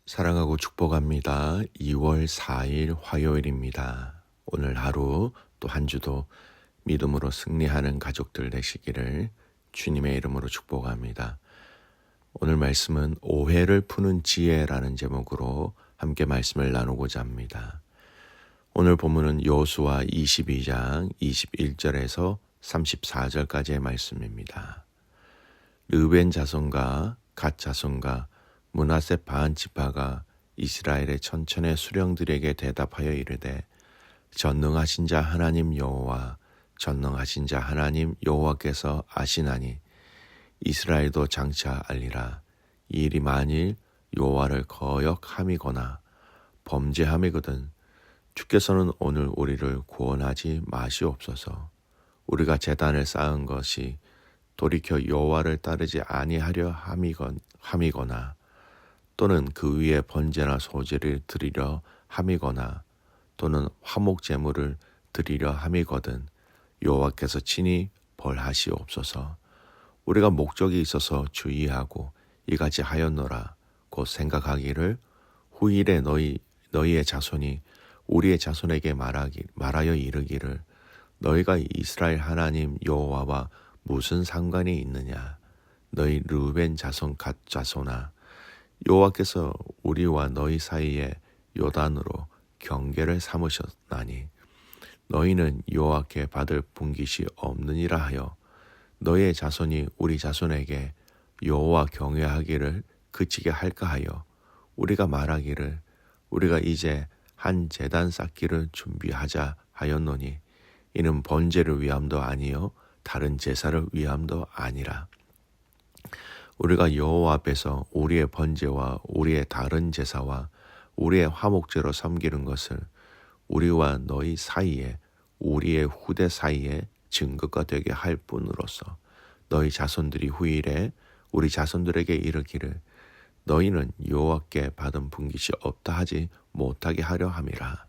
사랑하고 축복합니다. 2월 4일 화요일입니다. 오늘 하루 또 한 주도 믿음으로 승리하는 가족들 되시기를 주님의 이름으로 축복합니다. 오늘 말씀은 오해를 푸는 지혜라는 제목으로 함께 말씀을 나누고자 합니다. 오늘 본문은 여호수아 22장 21절에서 34절까지의 말씀입니다. 르벤 자손과 갓 자손과 므낫세 반 지파가 이스라엘의 천천의 수령들에게 대답하여 이르되 전능하신 자 하나님 여호와 전능하신 자 하나님 여호와께서 아시나니 이스라엘도 장차 알리라. 이 일이 만일 여호와를 거역함이거나 범죄함이거든 주께서는 오늘 우리를 구원하지 마시옵소서. 우리가 제단을 쌓은 것이 돌이켜 여호와를 따르지 아니하려 함이거나 또는 그 위에 번제나 소제를 드리려 함이거나 또는 화목 제물을 드리려 함이거든 여호와께서 친히 벌하시옵소서. 우리가 목적이 있어서 주의하고 이같이 하였노라. 곧 생각하기를 후일에 너희의 자손이 우리의 자손에게 말하여 이르기를 너희가 이스라엘 하나님 여호와와 무슨 상관이 있느냐. 너희 르벤 자손 갓 자손아 여호와께서 우리와 너희 사이에 요단으로 경계를 삼으셨나니 너희는 여호와께 받을 분깃이 없느니라 하여 너희의 자손이 우리 자손에게 여호와 경외하기를 그치게 할까 하여 우리가 말하기를 우리가 이제 한 제단 쌓기를 준비하자 하였노니 이는 번제를 위함도 아니요 다른 제사를 위함도 아니라 우리가 여호와 앞에서 우리의 번제와 우리의 다른 제사와 우리의 화목제로 섬기는 것을 우리와 너희 사이에 우리의 후대 사이에 증거가 되게 할 뿐으로서 너희 자손들이 후일에 우리 자손들에게 이르기를 너희는 여호와께 받은 분깃이 없다 하지 못하게 하려 함이라.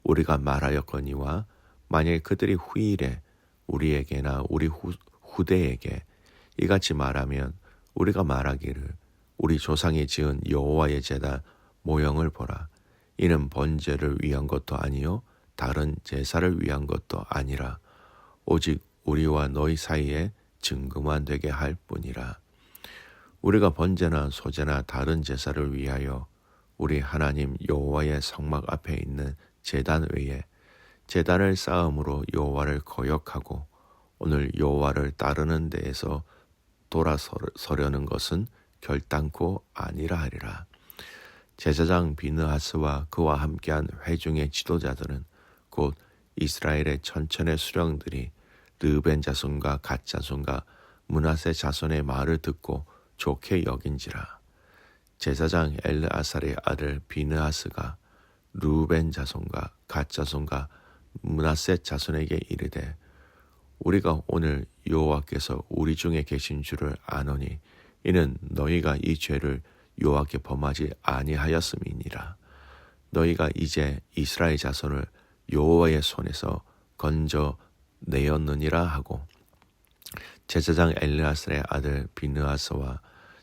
우리가 말하였거니와 만일 그들이 후일에 우리에게나 우리 후대에게 이같이 말하면 우리가 말하기를 우리 조상이 지은 여호와의 제단 모형을 보라. 이는 번제를 위한 것도 아니요 다른 제사를 위한 것도 아니라 오직 우리와 너희 사이에 증거만 되게 할 뿐이라. 우리가 번제나 소제나 다른 제사를 위하여 우리 하나님 여호와의 성막 앞에 있는 제단 외에 제단을 쌓음으로 여호와를 거역하고 오늘 여호와를 따르는 데에서 돌아서려는 것은 결단코 아니라 하리라. 제사장 비느하스와 그와 함께한 회중의 지도자들은 곧 이스라엘의 천천의 수령들이 르벤 자손과 갓 자손과 므낫세 자손의 말을 듣고 좋게 여긴지라. 제사장 엘르아살의 아들 비느하스가 르벤 자손과 갓 자손과 므낫세 자손에게 이르되 우리가 오늘 여호와께서 우리 중에 계신 줄을 아노니 이는 너희가 이 죄를 여호와께 범하지 아니하였음이니라. 너희가 이제 이스라엘 자손을 여호와의 손에서 건져 내었느니라 하고 제사장 엘르아살의 아들 비느하스와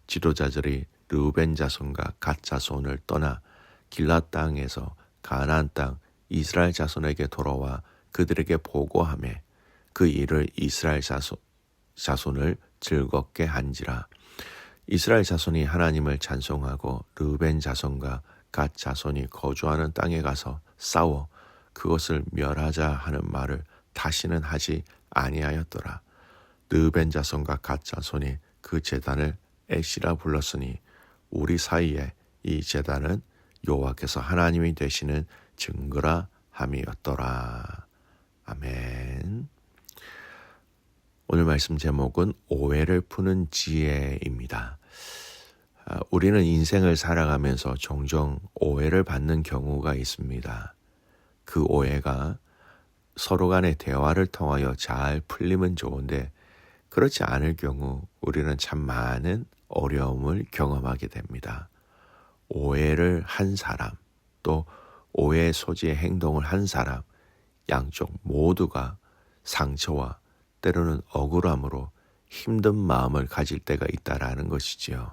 지도자들이 르벤 자손과 갓 자손을 떠나 길랏 땅에서 가나안 땅 이스라엘 자손에게 돌아와 그들에게 보고하매 그 일을 이스라엘 자손을 즐겁게 한지라. 이스라엘 자손이 하나님을 찬송하고 르벤 자손과 갓 자손이 거주하는 땅에 가서 싸워 그것을 멸하자 하는 말을 다시는 하지 아니하였더라. 르벤 자손과 갓 자손이 그 제단을 에시라 불렀으니 우리 사이에 이 제단은 여호와께서 하나님이 되시는 증거라 함이었더라. 아멘. 오늘 말씀 제목은 오해를 푸는 지혜입니다. 우리는 인생을 살아가면서 종종 오해를 받는 경우가 있습니다. 그 오해가 서로 간의 대화를 통하여 잘 풀리면 좋은데 그렇지 않을 경우 우리는 참 많은 어려움을 경험하게 됩니다. 오해를 한 사람, 또 오해의 소지의 행동을 한 사람, 양쪽 모두가 상처와 때로는 억울함으로 힘든 마음을 가질 때가 있다라는 것이지요.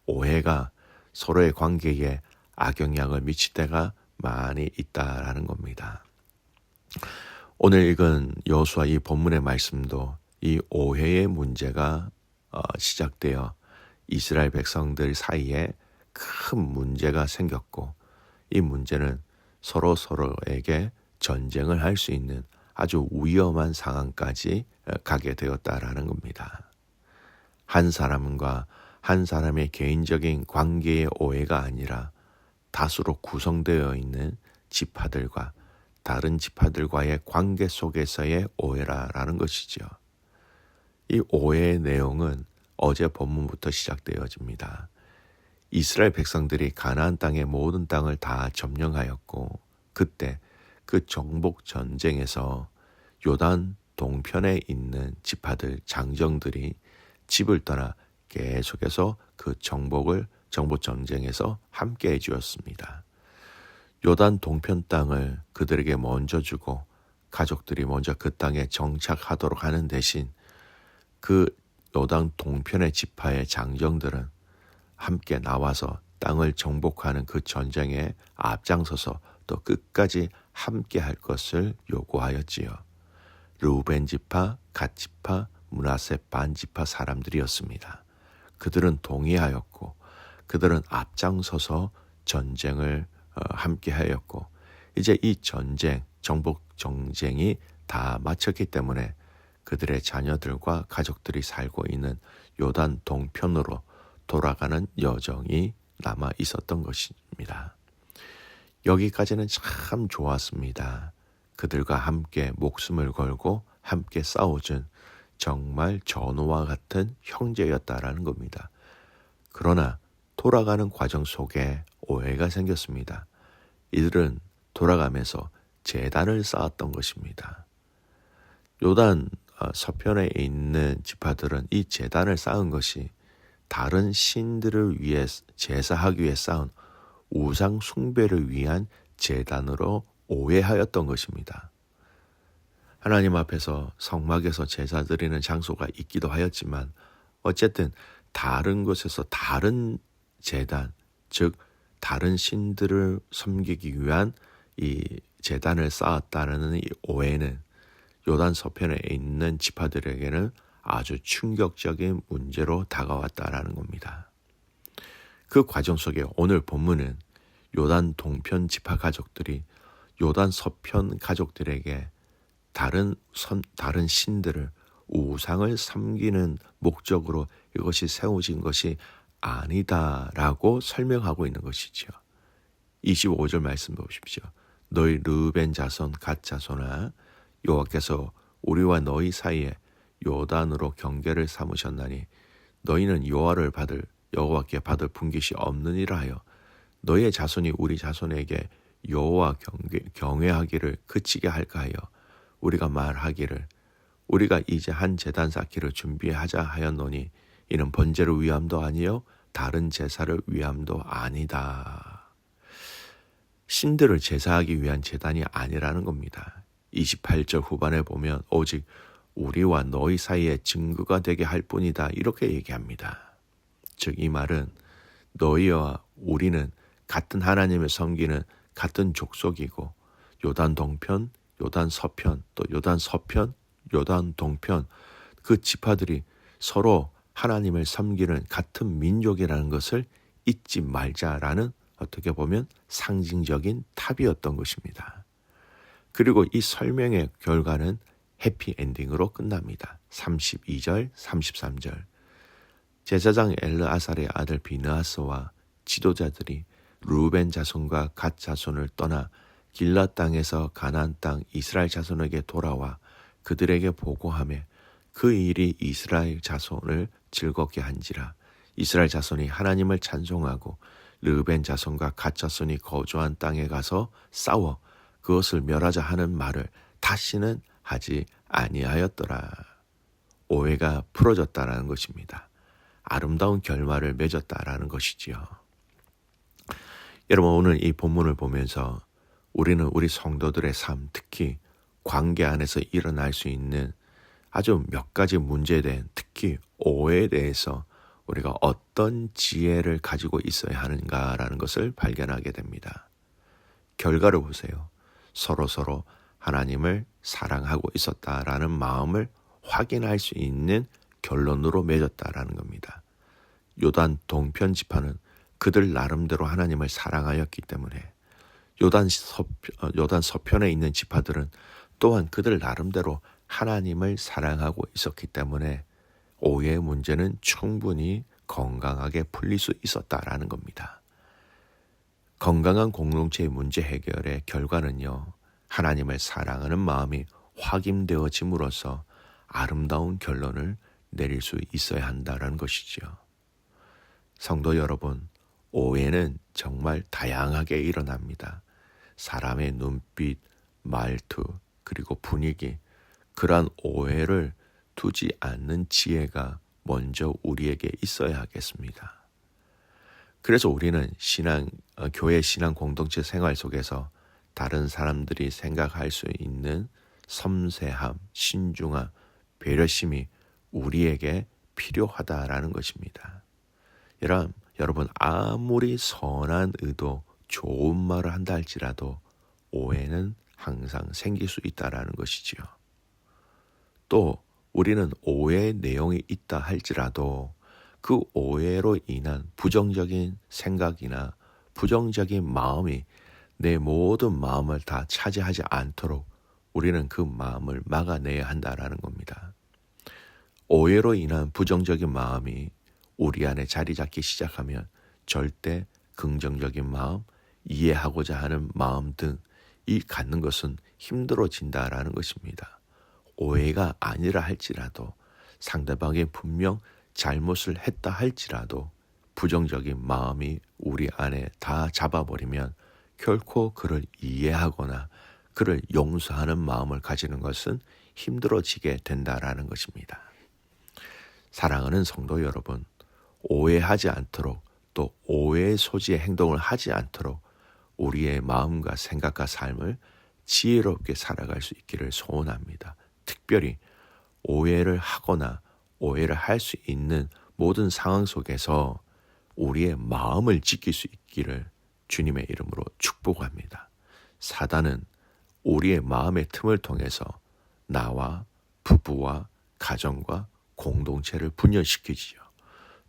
오해가 서로의 관계에 악영향을 미칠 때가 많이 있다라는 겁니다. 오늘 읽은 여호수아 이 본문의 말씀도 이 오해의 문제가 시작되어 이스라엘 백성들 사이에 큰 문제가 생겼고, 이 문제는 서로에게 전쟁을 할 수 있는 아주 위험한 상황까지 가게 되었다라는 겁니다. 한 사람과 한 사람의 개인적인 관계의 오해가 아니라 다수로 구성되어 있는 지파들과 다른 지파들과의 관계 속에서의 오해라는 것이죠. 이 오해의 내용은 어제 본문부터 시작되어집니다. 이스라엘 백성들이 가나안 땅의 모든 땅을 다 점령하였고, 그때 그 정복 전쟁에서 요단 동편에 있는 지파들 장정들이 집을 떠나 계속해서 그 정복 전쟁에서 함께 해주었습니다. 요단 동편 땅을 그들에게 먼저 주고 가족들이 먼저 그 땅에 정착하도록 하는 대신 그 요단 동편의 지파의 장정들은 함께 나와서 땅을 정복하는 그 전쟁에 앞장서서 또 끝까지 함께 할 것을 요구하였지요. 르우벤 지파, 갓 지파, 므낫세 반 지파 사람들이었습니다. 그들은 동의하였고 그들은 앞장서서 전쟁을 함께 하였고, 이제 이 정복 전쟁이 다 마쳤기 때문에 그들의 자녀들과 가족들이 살고 있는 요단 동편으로 돌아가는 여정이 남아 있었던 것입니다. 여기까지는 참 좋았습니다. 그들과 함께 목숨을 걸고 함께 싸워준 정말 전우와 같은 형제였다라는 겁니다. 그러나 돌아가는 과정 속에 오해가 생겼습니다. 이들은 돌아가면서 제단을 쌓았던 것입니다. 요단 서편에 있는 지파들은 이 제단을 쌓은 것이 다른 신들을 위해 제사하기 위해 쌓은 우상 숭배를 위한 제단으로 오해하였던 것입니다. 하나님 앞에서 성막에서 제사 드리는 장소가 있기도 하였지만 어쨌든 다른 곳에서 다른 제단, 즉 다른 신들을 섬기기 위한 이 제단을 쌓았다는 이 오해는 요단 서편에 있는 지파들에게는 아주 충격적인 문제로 다가왔다라는 겁니다. 그 과정 속에 오늘 본문은 요단 동편 지파 가족들이 요단 서편 가족들에게 다른 신들을 우상을 섬기는 목적으로 이것이 세워진 것이 아니다라고 설명하고 있는 것이죠. 25절 말씀 보십시오. 너희 르우벤 자손 갓 자손아, 여호와께서 우리와 너희 사이에 요단으로 경계를 삼으셨나니 너희는 여호와께 받을 분깃이 없느니라 하여 너희의 자손이 우리 자손에게 여호와 경외하기를 그치게 할까 하여 우리가 말하기를 우리가 이제 한 제단 쌓기를 준비하자 하였노니 이는 번제를 위함도 아니요 다른 제사를 위함도 아니다. 신들을 제사하기 위한 제단이 아니라는 겁니다. 28절 후반에 보면 오직 우리와 너희 사이에 증거가 되게 할 뿐이다, 이렇게 얘기합니다. 즉 이 말은 너희와 우리는 같은 하나님을 섬기는 같은 족속이고 요단 동편, 요단 서편, 또 요단 서편, 요단 동편 그 지파들이 서로 하나님을 섬기는 같은 민족이라는 것을 잊지 말자라는 어떻게 보면 상징적인 탑이었던 것입니다. 그리고 이 설명의 결과는 해피엔딩으로 끝납니다. 32절, 33절. 제사장 엘르아살의 아들 비느하스와 지도자들이 르우벤 자손과 갓 자손을 떠나 길랏 땅에서 가나안 땅 이스라엘 자손에게 돌아와 그들에게 보고하며 그 일이 이스라엘 자손을 즐겁게 한지라. 이스라엘 자손이 하나님을 찬송하고 르우벤 자손과 갓 자손이 거주한 땅에 가서 싸워 그것을 멸하자 하는 말을 다시는 하지 아니하였더라. 오해가 풀어졌다라는 것입니다. 아름다운 결말을 맺었다라는 것이지요. 여러분, 오늘 이 본문을 보면서 우리는 우리 성도들의 삶, 특히 관계 안에서 일어날 수 있는 아주 몇 가지 문제에 대한, 특히 오해에 대해서 우리가 어떤 지혜를 가지고 있어야 하는가라는 것을 발견하게 됩니다. 결과를 보세요. 서로 하나님을 사랑하고 있었다라는 마음을 확인할 수 있는 결론으로 맺었다라는 겁니다. 요단 동편 지파는 그들 나름대로 하나님을 사랑하였기 때문에 요단 서편에 있는 지파들은 또한 그들 나름대로 하나님을 사랑하고 있었기 때문에 오해의 문제는 충분히 건강하게 풀릴 수 있었다라는 겁니다. 건강한 공동체의 문제 해결의 결과는요, 하나님을 사랑하는 마음이 확인되어짐으로써 아름다운 결론을 내릴 수 있어야 한다는 것이죠. 성도 여러분, 오해는 정말 다양하게 일어납니다. 사람의 눈빛, 말투, 그리고 분위기, 그러한 오해를 두지 않는 지혜가 먼저 우리에게 있어야 하겠습니다. 그래서 우리는 교회 신앙 공동체 생활 속에서 다른 사람들이 생각할 수 있는 섬세함, 신중함, 배려심이 우리에게 필요하다라는 것입니다. 여러분 아무리 선한 의도, 좋은 말을 한다 할지라도 오해는 항상 생길 수 있다라는 것이지요. 또 우리는 오해의 내용이 있다 할지라도 그 오해로 인한 부정적인 생각이나 부정적인 마음이 내 모든 마음을 다 차지하지 않도록 우리는 그 마음을 막아내야 한다라는 겁니다. 오해로 인한 부정적인 마음이 우리 안에 자리 잡기 시작하면 절대 긍정적인 마음, 이해하고자 하는 마음 등이 갖는 것은 힘들어진다라는 것입니다. 오해가 아니라 할지라도 상대방이 분명 잘못을 했다 할지라도 부정적인 마음이 우리 안에 다 잡아버리면 결코 그를 이해하거나 그를 용서하는 마음을 가지는 것은 힘들어지게 된다라는 것입니다. 사랑하는 성도 여러분, 오해하지 않도록 또 오해의 소지의 행동을 하지 않도록 우리의 마음과 생각과 삶을 지혜롭게 살아갈 수 있기를 소원합니다. 특별히 오해를 하거나 오해를 할 수 있는 모든 상황 속에서 우리의 마음을 지킬 수 있기를 주님의 이름으로 축복합니다. 사단은 우리의 마음의 틈을 통해서 나와 부부와 가정과 공동체를 분열시키지요.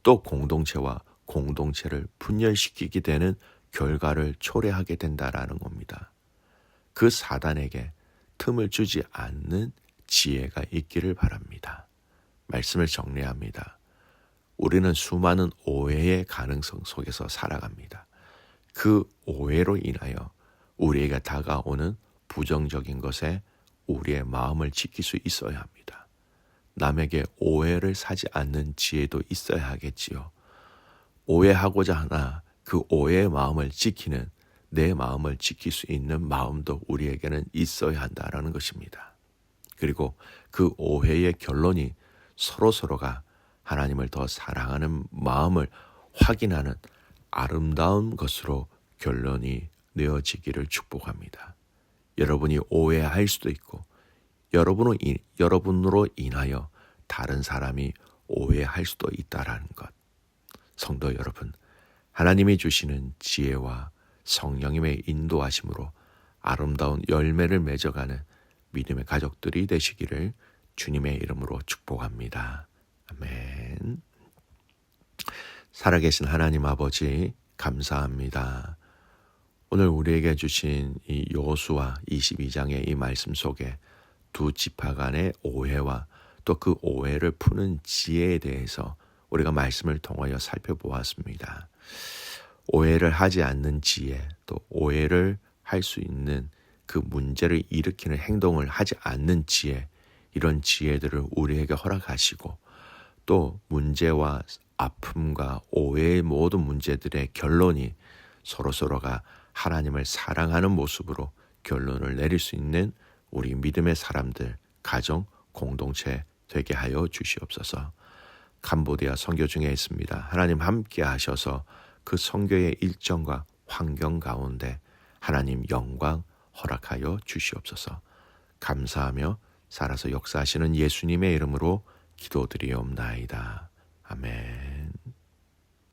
또 공동체와 공동체를 분열시키게 되는 결과를 초래하게 된다라는 겁니다. 그 사단에게 틈을 주지 않는 지혜가 있기를 바랍니다. 말씀을 정리합니다. 우리는 수많은 오해의 가능성 속에서 살아갑니다. 그 오해로 인하여 우리에게 다가오는 부정적인 것에 우리의 마음을 지킬 수 있어야 합니다. 남에게 오해를 사지 않는 지혜도 있어야 하겠지요. 오해하고자 하나 그 오해의 마음을 지키는 내 마음을 지킬 수 있는 마음도 우리에게는 있어야 한다라는 것입니다. 그리고 그 오해의 결론이 서로가 하나님을 더 사랑하는 마음을 확인하는 아름다운 것으로 결론이 내어지기를 축복합니다. 여러분이 오해할 수도 있고 여러분으로 인하여 다른 사람이 오해할 수도 있다라는 것. 성도 여러분, 하나님이 주시는 지혜와 성령님의 인도하심으로 아름다운 열매를 맺어가는 믿음의 가족들이 되시기를 주님의 이름으로 축복합니다. 아멘. 살아계신 하나님 아버지 감사합니다. 오늘 우리에게 주신 이 여호수아 22장의 이 말씀 속에 두 지파 간의 오해와 또 그 오해를 푸는 지혜에 대해서 우리가 말씀을 통하여 살펴보았습니다. 오해를 하지 않는 지혜, 또 오해를 할 수 있는 그 문제를 일으키는 행동을 하지 않는 지혜, 이런 지혜들을 우리에게 허락하시고 또 문제와 아픔과 오해의 모든 문제들의 결론이 서로가 하나님을 사랑하는 모습으로 결론을 내릴 수 있는 우리 믿음의 사람들, 가정, 공동체 되게 하여 주시옵소서. 캄보디아 선교 중에 있습니다. 하나님 함께 하셔서 그 선교의 일정과 환경 가운데 하나님 영광 허락하여 주시옵소서. 감사하며 살아서 역사하시는 예수님의 이름으로 기도드리옵나이다. 아멘.